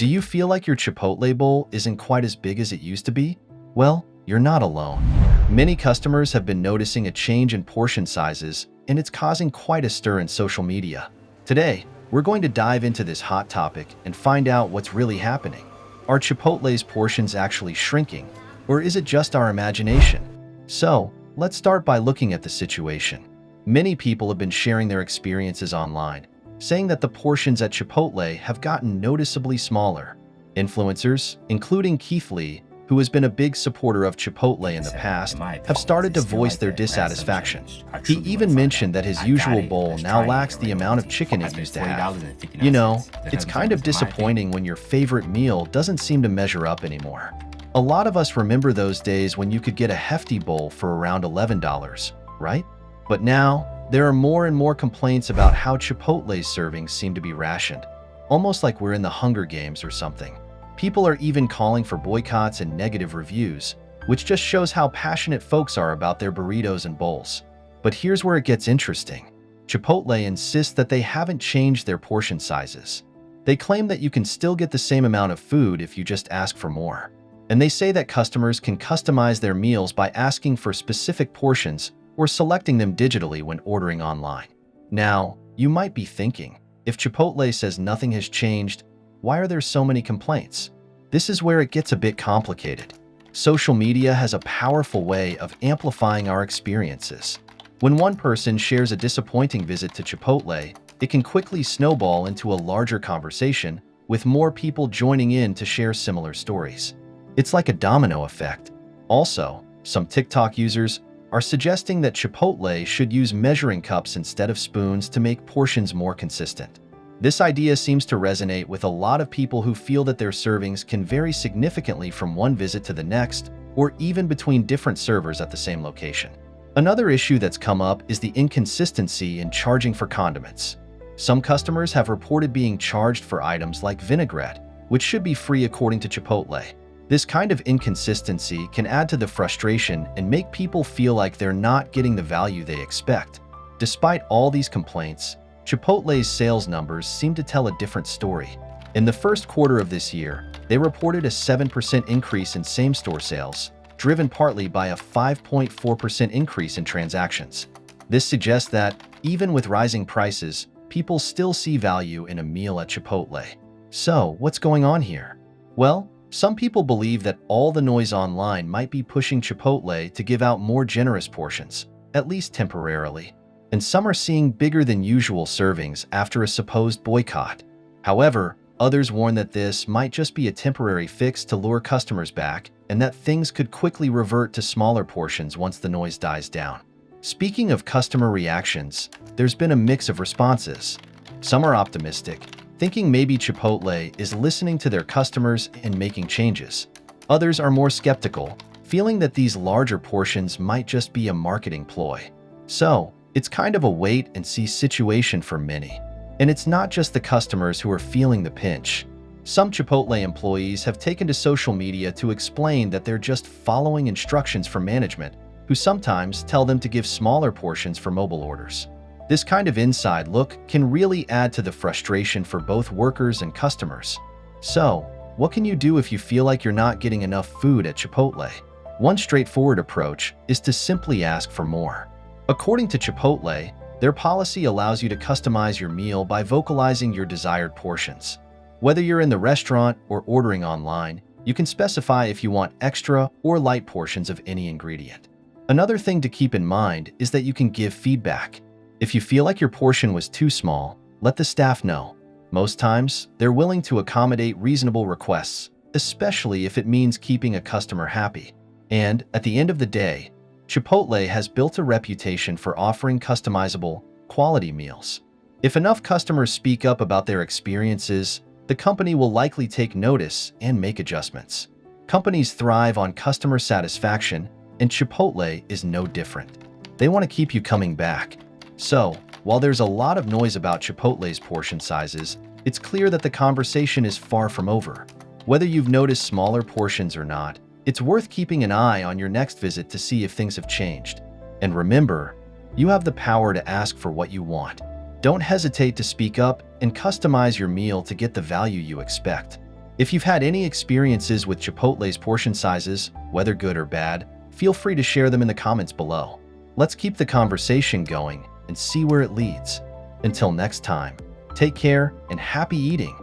Do you feel like your Chipotle bowl isn't quite as big as it used to be? Well, you're not alone. Many customers have been noticing a change in portion sizes, and it's causing quite a stir in social media. Today, we're going to dive into this hot topic and find out what's really happening. Are Chipotle's portions actually shrinking, or is it just our imagination? So, let's start by looking at the situation. Many people have been sharing their experiences online, saying that the portions at Chipotle have gotten noticeably smaller. Influencers, including Keith Lee, who has been a big supporter of Chipotle in the past, have started to voice their dissatisfaction. He even mentioned that his usual bowl now lacks the amount of chicken it used to have. You know, it's kind of disappointing when your favorite meal doesn't seem to measure up anymore. A lot of us remember those days when you could get a hefty bowl for around $11, right? But now, there are more and more complaints about how Chipotle's servings seem to be rationed, almost like we're in the Hunger Games or something. People are even calling for boycotts and negative reviews, which just shows how passionate folks are about their burritos and bowls. But here's where it gets interesting. Chipotle insists that they haven't changed their portion sizes. They claim that you can still get the same amount of food if you just ask for more. And they say that customers can customize their meals by asking for specific portions or selecting them digitally when ordering online. Now, you might be thinking, if Chipotle says nothing has changed, why are there so many complaints? This is where it gets a bit complicated. Social media has a powerful way of amplifying our experiences. When one person shares a disappointing visit to Chipotle, it can quickly snowball into a larger conversation, with more people joining in to share similar stories. It's like a domino effect. Also, some TikTok users are suggesting that Chipotle should use measuring cups instead of spoons to make portions more consistent. This idea seems to resonate with a lot of people who feel that their servings can vary significantly from one visit to the next, or even between different servers at the same location. Another issue that's come up is the inconsistency in charging for condiments. Some customers have reported being charged for items like vinaigrette, which should be free according to Chipotle. This kind of inconsistency can add to the frustration and make people feel like they're not getting the value they expect. Despite all these complaints, Chipotle's sales numbers seem to tell a different story. In the first quarter of this year, they reported a 7% increase in same-store sales, driven partly by a 5.4% increase in transactions. This suggests that, even with rising prices, people still see value in a meal at Chipotle. So, what's going on here? Well, some people believe that all the noise online might be pushing Chipotle to give out more generous portions, at least temporarily. And some are seeing bigger than usual servings after a supposed boycott. However, others warn that this might just be a temporary fix to lure customers back, and that things could quickly revert to smaller portions once the noise dies down. Speaking of customer reactions, there's been a mix of responses. Some are optimistic, thinking maybe Chipotle is listening to their customers and making changes. Others are more skeptical, feeling that these larger portions might just be a marketing ploy. So, it's kind of a wait-and-see situation for many. And it's not just the customers who are feeling the pinch. Some Chipotle employees have taken to social media to explain that they're just following instructions from management, who sometimes tell them to give smaller portions for mobile orders. This kind of inside look can really add to the frustration for both workers and customers. So, what can you do if you feel like you're not getting enough food at Chipotle? One straightforward approach is to simply ask for more. According to Chipotle, their policy allows you to customize your meal by vocalizing your desired portions. Whether you're in the restaurant or ordering online, you can specify if you want extra or light portions of any ingredient. Another thing to keep in mind is that you can give feedback. If you feel like your portion was too small, let the staff know. Most times, they're willing to accommodate reasonable requests, especially if it means keeping a customer happy. And, at the end of the day, Chipotle has built a reputation for offering customizable, quality meals. If enough customers speak up about their experiences, the company will likely take notice and make adjustments. Companies thrive on customer satisfaction, and Chipotle is no different. They want to keep you coming back. So, while there's a lot of noise about Chipotle's portion sizes, it's clear that the conversation is far from over. Whether you've noticed smaller portions or not, it's worth keeping an eye on your next visit to see if things have changed. And remember, you have the power to ask for what you want. Don't hesitate to speak up and customize your meal to get the value you expect. If you've had any experiences with Chipotle's portion sizes, whether good or bad, feel free to share them in the comments below. Let's keep the conversation going and see where it leads. Until next time, take care and happy eating!